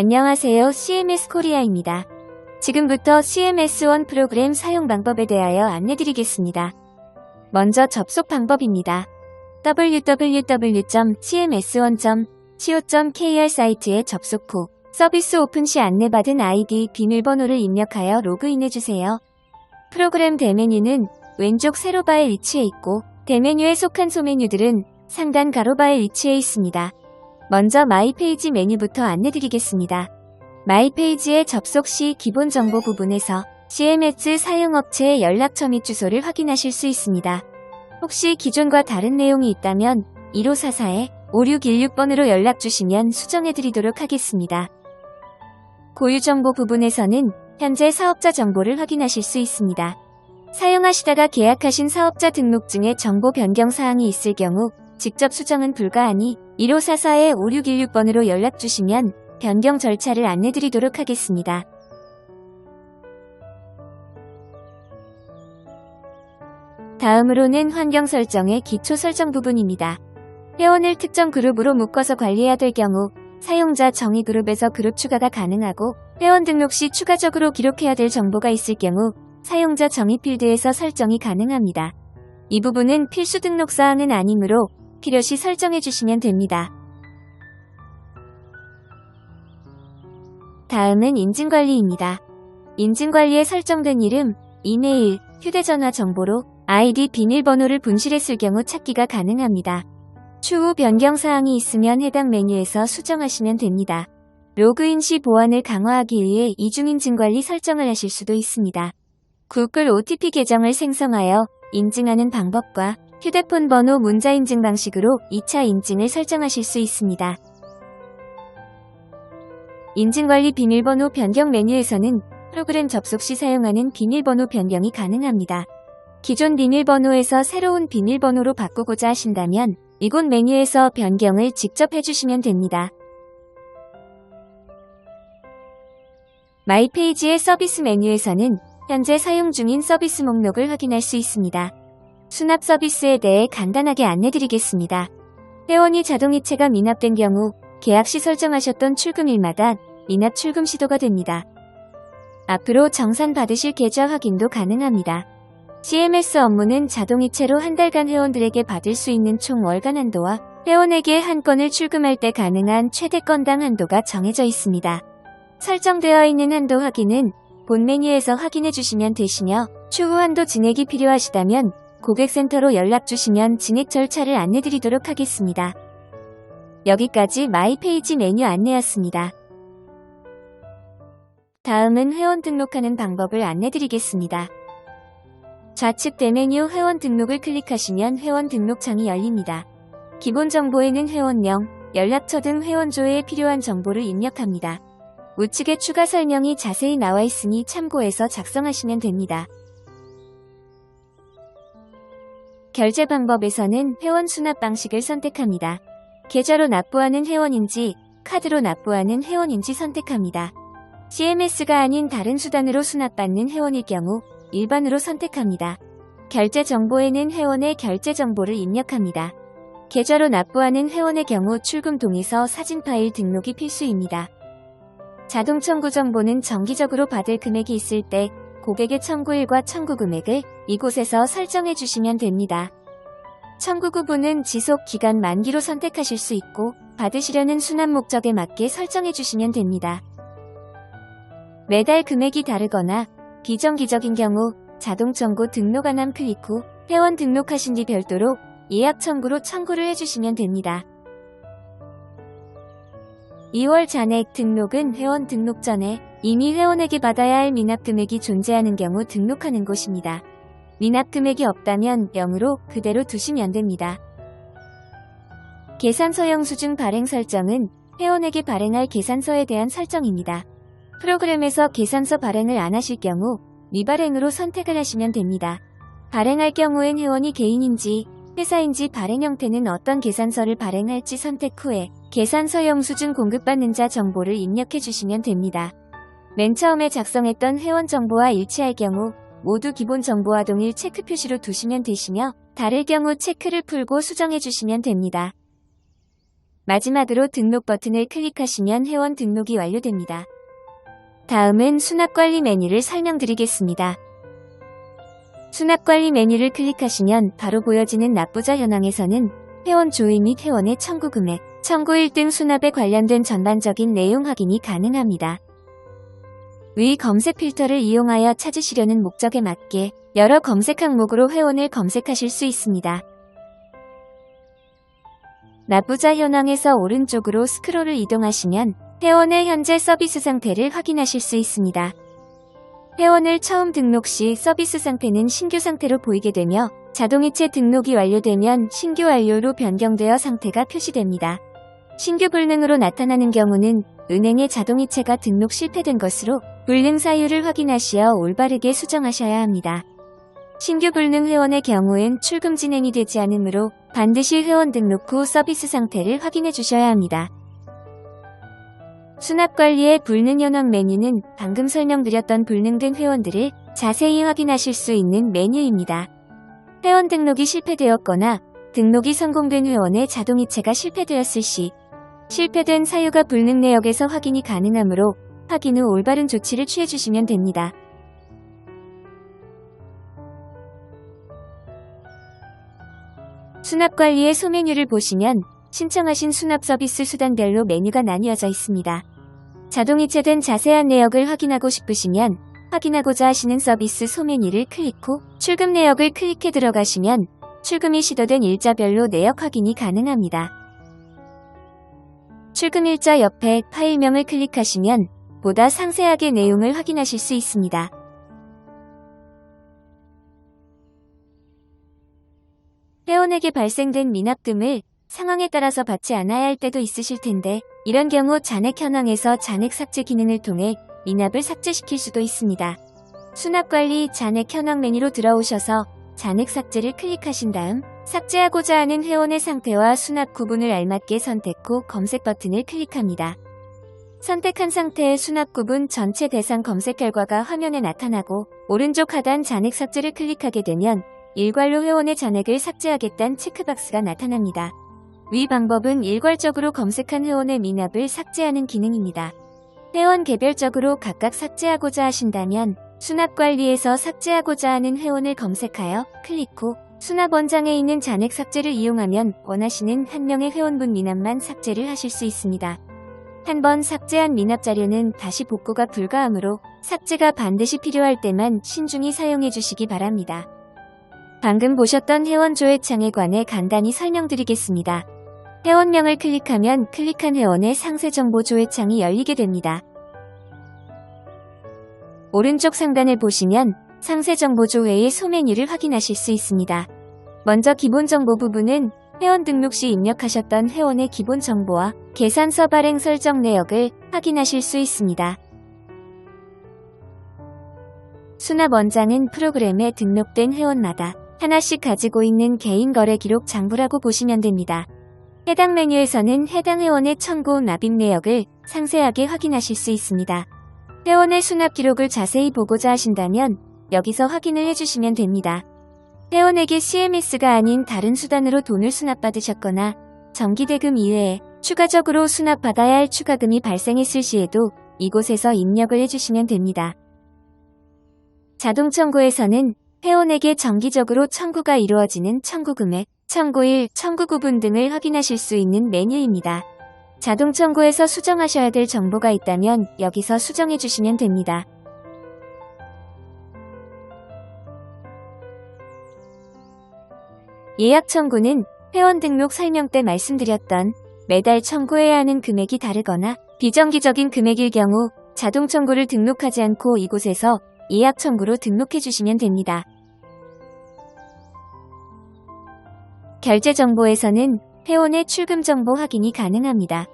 안녕하세요. CMS 코리아입니다. 지금부터 CMS1 프로그램 사용 방법에 대하여 안내드리겠습니다. 먼저 접속 방법입니다. www.cms1.co.kr 사이트에 접속 후 서비스 오픈 시 안내받은 아이디 비밀번호를 입력하여 로그인해주세요. 프로그램 대메뉴는 왼쪽 세로바에 위치해 있고 대메뉴에 속한 소메뉴들은 상단 가로바에 위치해 있습니다. 먼저 마이페이지 메뉴부터 안내드리겠습니다. 마이페이지에 접속 시 기본 정보 부분에서 CMS 사용업체의 연락처 및 주소를 확인하실 수 있습니다. 혹시 기존과 다른 내용이 있다면 1544-5616번으로 연락주시면 수정해드리도록 하겠습니다. 고유정보 부분에서는 현재 사업자 정보를 확인하실 수 있습니다. 사용하시다가 계약하신 사업자 등록증에 정보 변경 사항이 있을 경우 직접 수정은 불가하니 1544-5616번으로 연락주시면 변경 절차를 안내드리도록 하겠습니다. 다음으로는 환경 설정의 기초 설정 부분입니다. 회원을 특정 그룹으로 묶어서 관리해야 될 경우 사용자 정의 그룹에서 그룹 추가가 가능하고 회원 등록 시 추가적으로 기록해야 될 정보가 있을 경우 사용자 정의 필드에서 설정이 가능합니다. 이 부분은 필수 등록 사항은 아니므로 필요시 설정해 주시면 됩니다. 다음은 인증관리입니다. 인증관리에 설정된 이름, 이메일, 휴대전화 정보로 아이디 비밀번호를 분실했을 경우 찾기가 가능합니다. 추후 변경사항이 있으면 해당 메뉴에서 수정하시면 됩니다. 로그인 시 보안을 강화하기 위해 이중인증관리 설정을 하실 수도 있습니다. 구글 OTP 계정을 생성하여 인증하는 방법과 휴대폰 번호 문자 인증 방식으로 2차 인증을 설정하실 수 있습니다. 인증관리 비밀번호 변경 메뉴에서는 프로그램 접속 시 사용하는 비밀번호 변경이 가능합니다. 기존 비밀번호에서 새로운 비밀번호로 바꾸고자 하신다면 이곳 메뉴에서 변경을 직접 해주시면 됩니다. 마이페이지의 서비스 메뉴에서는 현재 사용 중인 서비스 목록을 확인할 수 있습니다. 수납 서비스에 대해 간단하게 안내드리겠습니다. 회원이 자동이체가 미납된 경우 계약 시 설정하셨던 출금일마다 미납 출금 시도가 됩니다. 앞으로 정산 받으실 계좌 확인도 가능합니다. CMS 업무는 자동이체로 한 달간 회원들에게 받을 수 있는 총 월간 한도와 회원에게 한 건을 출금할 때 가능한 최대 건당 한도가 정해져 있습니다. 설정되어 있는 한도 확인은 본 메뉴에서 확인해 주시면 되시며 추후 한도 진액이 필요하시다면 고객센터로 연락주시면 진액 절차를 안내드리도록 하겠습니다. 여기까지 마이페이지 메뉴 안내였습니다. 다음은 회원 등록하는 방법을 안내드리겠습니다. 좌측 대메뉴 회원 등록을 클릭하시면 회원 등록창이 열립니다. 기본 정보에는 회원명, 연락처 등 회원조회에 필요한 정보를 입력합니다. 우측에 추가 설명이 자세히 나와 있으니 참고해서 작성하시면 됩니다. 결제 방법에서는 회원 수납 방식을 선택합니다. 계좌로 납부하는 회원인지 카드로 납부하는 회원인지 선택합니다. CMS가 아닌 다른 수단으로 수납받는 회원일 경우 일반으로 선택합니다. 결제 정보에는 회원의 결제 정보를 입력합니다. 계좌로 납부하는 회원의 경우 출금 동의서 사진 파일 등록이 필수입니다. 자동 청구 정보는 정기적으로 받을 금액이 있을 때 고객의 청구일과 청구 금액을 이곳에서 설정해 주시면 됩니다. 청구 구분은 지속 기간 만기로 선택하실 수 있고 받으시려는 수납 목적에 맞게 설정해 주시면 됩니다. 매달 금액이 다르거나 비정기적인 경우 자동 청구 등록 안함 클릭 후 회원 등록하신 뒤 별도로 예약 청구로 청구를 해주시면 됩니다. 2월 잔액 등록은 회원 등록 전에 이미 회원에게 받아야 할 미납 금액이 존재하는 경우 등록하는 곳입니다. 미납 금액이 없다면 0으로 그대로 두시면 됩니다. 계산서 영수증 발행 설정은 회원에게 발행할 계산서에 대한 설정입니다. 프로그램에서 계산서 발행을 안 하실 경우 미발행으로 선택을 하시면 됩니다. 발행할 경우엔 회원이 개인인지 회사인지 발행 형태는 어떤 계산서를 발행할지 선택 후에 계산서 영수증 공급받는 자 정보를 입력해 주시면 됩니다. 맨 처음에 작성했던 회원 정보와 일치할 경우 모두 기본 정보와 동일 체크 표시로 두시면 되시며 다를 경우 체크를 풀고 수정해 주시면 됩니다. 마지막으로 등록 버튼을 클릭하시면 회원 등록이 완료됩니다. 다음은 수납관리 메뉴를 설명드리겠습니다. 수납관리 메뉴를 클릭하시면 바로 보여지는 납부자 현황에서는 회원 조회 및 회원의 청구 금액, 청구일 등 수납에 관련된 전반적인 내용 확인이 가능합니다. 위 검색 필터를 이용하여 찾으시려는 목적에 맞게 여러 검색 항목으로 회원을 검색하실 수 있습니다. 납부자 현황에서 오른쪽으로 스크롤을 이동하시면 회원의 현재 서비스 상태를 확인하실 수 있습니다. 회원을 처음 등록 시 서비스 상태는 신규 상태로 보이게 되며 자동이체 등록이 완료되면 신규 완료로 변경되어 상태가 표시됩니다. 신규 불능으로 나타나는 경우는 은행의 자동이체가 등록 실패된 것으로 불능 사유를 확인하시어 올바르게 수정하셔야 합니다. 신규 불능 회원의 경우엔 출금 진행이 되지 않으므로 반드시 회원 등록 후 서비스 상태를 확인해 주셔야 합니다. 수납관리의 불능 현황 메뉴는 방금 설명드렸던 불능된 회원들을 자세히 확인하실 수 있는 메뉴입니다. 회원 등록이 실패되었거나 등록이 성공된 회원의 자동이체가 실패되었을 시 실패된 사유가 불능 내역에서 확인이 가능하므로 확인 후 올바른 조치를 취해주시면 됩니다. 수납관리의 소메뉴를 보시면 신청하신 수납 서비스 수단별로 메뉴가 나뉘어져 있습니다. 자동이체된 자세한 내역을 확인하고 싶으시면 확인하고자 하시는 서비스 소메뉴를 클릭 후 출금 내역을 클릭해 들어가시면 출금이 시도된 일자별로 내역 확인이 가능합니다. 출금 일자 옆에 파일명을 클릭하시면 보다 상세하게 내용을 확인하실 수 있습니다. 회원에게 발생된 미납금을 상황에 따라서 받지 않아야 할 때도 있으실 텐데 이런 경우 잔액 현황에서 잔액 삭제 기능을 통해 미납을 삭제시킬 수도 있습니다. 수납관리 잔액 현황 메뉴로 들어오셔서 잔액 삭제를 클릭하신 다음 삭제하고자 하는 회원의 상태와 수납 구분을 알맞게 선택 후 검색 버튼을 클릭합니다. 선택한 상태의 수납 구분 전체 대상 검색 결과가 화면에 나타나고 오른쪽 하단 잔액 삭제를 클릭하게 되면 일괄로 회원의 잔액을 삭제하겠다는 체크박스가 나타납니다. 위 방법은 일괄적으로 검색한 회원의 미납을 삭제하는 기능입니다. 회원 개별적으로 각각 삭제하고자 하신다면 수납관리에서 삭제하고자 하는 회원을 검색하여 클릭 후 수납 원장에 있는 잔액 삭제를 이용하면 원하시는 한 명의 회원분 미납만 삭제를 하실 수 있습니다. 한번 삭제한 미납 자료는 다시 복구가 불가하므로 삭제가 반드시 필요할 때만 신중히 사용해 주시기 바랍니다. 방금 보셨던 회원 조회 창에 관해 간단히 설명드리겠습니다. 회원명을 클릭하면 클릭한 회원의 상세 정보 조회 창이 열리게 됩니다. 오른쪽 상단을 보시면 상세 정보 조회의 소메뉴를 확인하실 수 있습니다. 먼저 기본 정보 부분은 회원 등록 시 입력하셨던 회원의 기본 정보와 계산서 발행 설정 내역을 확인하실 수 있습니다. 수납 원장은 프로그램에 등록된 회원마다 하나씩 가지고 있는 개인 거래 기록 장부라고 보시면 됩니다. 해당 메뉴에서는 해당 회원의 청구 납입 내역을 상세하게 확인하실 수 있습니다. 회원의 수납 기록을 자세히 보고자 하신다면 여기서 확인을 해주시면 됩니다. 회원에게 CMS가 아닌 다른 수단으로 돈을 수납받으셨거나 정기대금 이외에 추가적으로 수납받아야 할 추가금이 발생했을 시에도 이곳에서 입력을 해주시면 됩니다. 자동 청구에서는 회원에게 정기적으로 청구가 이루어지는 청구금액, 청구일, 청구구분 등을 확인하실 수 있는 메뉴입니다. 자동 청구에서 수정하셔야 될 정보가 있다면 여기서 수정해 주시면 됩니다. 예약 청구는 회원 등록 설명 때 말씀드렸던 매달 청구해야 하는 금액이 다르거나 비정기적인 금액일 경우 자동 청구를 등록하지 않고 이곳에서 예약 청구로 등록해 주시면 됩니다. 결제 정보에서는 회원의 출금 정보 확인이 가능합니다.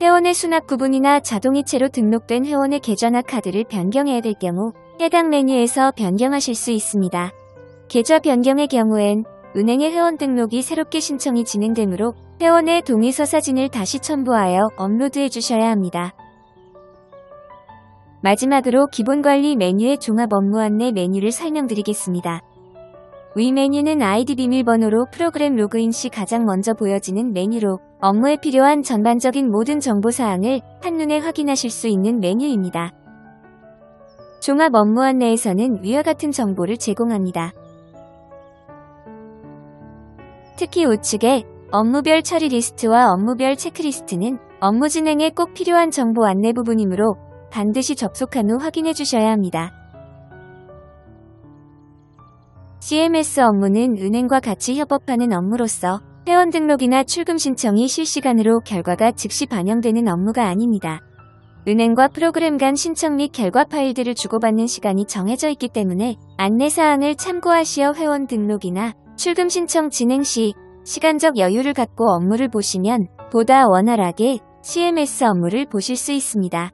회원의 수납 구분이나 자동이체로 등록된 회원의 계좌나 카드를 변경해야 될 경우 해당 메뉴에서 변경하실 수 있습니다. 계좌 변경의 경우엔 은행의 회원 등록이 새롭게 신청이 진행되므로 회원의 동의서 사진을 다시 첨부하여 업로드해 주셔야 합니다. 마지막으로 기본관리 메뉴의 종합 업무 안내 메뉴를 설명드리겠습니다. 위 메뉴는 아이디 비밀번호로 프로그램 로그인 시 가장 먼저 보여지는 메뉴로 업무에 필요한 전반적인 모든 정보사항을 한눈에 확인하실 수 있는 메뉴입니다. 종합 업무 안내에서는 위와 같은 정보를 제공합니다. 특히 우측의 업무별 처리 리스트와 업무별 체크리스트는 업무 진행에 꼭 필요한 정보 안내 부분이므로 반드시 접속한 후 확인해 주셔야 합니다. CMS 업무는 은행과 같이 협업하는 업무로서 회원 등록이나 출금 신청이 실시간으로 결과가 즉시 반영되는 업무가 아닙니다. 은행과 프로그램 간 신청 및 결과 파일들을 주고받는 시간이 정해져 있기 때문에 안내사항을 참고하시어 회원 등록이나 출금 신청 진행 시 시간적 여유를 갖고 업무를 보시면 보다 원활하게 CMS 업무를 보실 수 있습니다.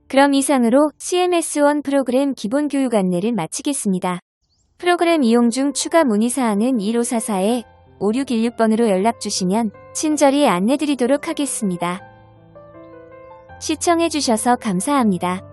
그럼 이상으로 CMS1 프로그램 기본 교육 안내를 마치겠습니다. 프로그램 이용 중 추가 문의사항은 1544-5616번으로 연락주시면 친절히 안내드리도록 하겠습니다. 시청해주셔서 감사합니다.